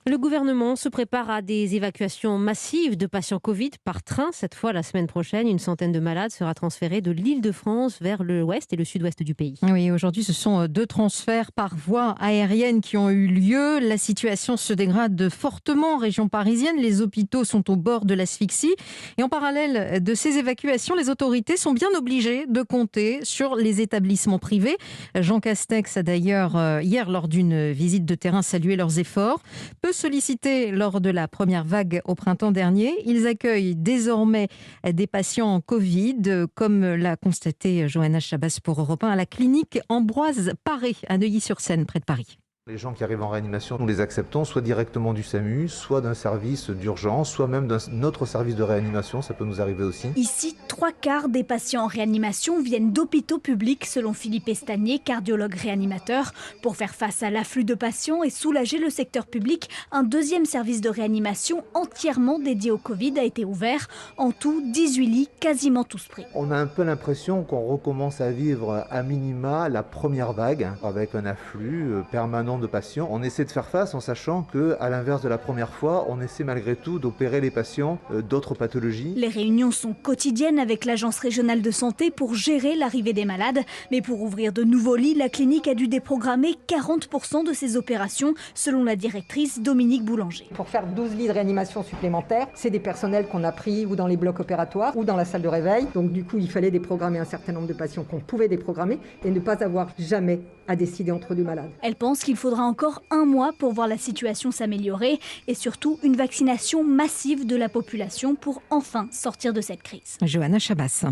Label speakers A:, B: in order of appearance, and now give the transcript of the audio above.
A: Le gouvernement se prépare à des évacuations massives de patients Covid par train. Cette fois, la semaine prochaine, une centaine de malades sera transférée de l'Île-de-France vers l'ouest et le sud-ouest du pays.
B: Oui, aujourd'hui, ce sont 2 transferts par voie aérienne qui ont eu lieu. La situation se dégrade fortement en région parisienne. Les hôpitaux sont au bord de l'asphyxie. Et en parallèle de ces évacuations, les autorités sont bien obligées de compter sur les établissements privés. Jean Castex a d'ailleurs, hier, lors d'une visite de terrain, salué leurs efforts. Peu sollicités lors de la première vague au printemps dernier, ils accueillent désormais des patients Covid, comme l'a constaté Johanna Chabas pour Europe 1 à la clinique Ambroise Paré à Neuilly-sur-Seine, près de Paris.
C: Les gens qui arrivent en réanimation, nous les acceptons soit directement du SAMU, soit d'un service d'urgence, soit même d'un autre service de réanimation, ça peut nous arriver aussi.
D: Ici, 3/4 des patients en réanimation viennent d'hôpitaux publics, selon Philippe Estagné, cardiologue réanimateur. Pour faire face à l'afflux de patients et soulager le secteur public, un deuxième service de réanimation entièrement dédié au Covid a été ouvert. En tout, 18 lits, quasiment tous pris.
C: On a un peu l'impression qu'on recommence à vivre à minima la première vague, avec un afflux permanent de patients. On essaie de faire face en sachant qu'à l'inverse de la première fois, on essaie malgré tout d'opérer les patients d'autres pathologies.
D: Les réunions sont quotidiennes avec l'Agence régionale de santé pour gérer l'arrivée des malades. Mais pour ouvrir de nouveaux lits, la clinique a dû déprogrammer 40% de ses opérations, selon la directrice Dominique Boulanger.
E: Pour faire 12 lits de réanimation supplémentaires, c'est des personnels qu'on a pris ou dans les blocs opératoires ou dans la salle de réveil. Donc du coup, il fallait déprogrammer un certain nombre de patients qu'on pouvait déprogrammer et ne pas avoir jamais à décider entre deux malades.
D: Elle pense qu'il faudra encore 1 mois pour voir la situation s'améliorer et surtout une vaccination massive de la population pour enfin sortir de cette crise.
B: Johanna Chabas.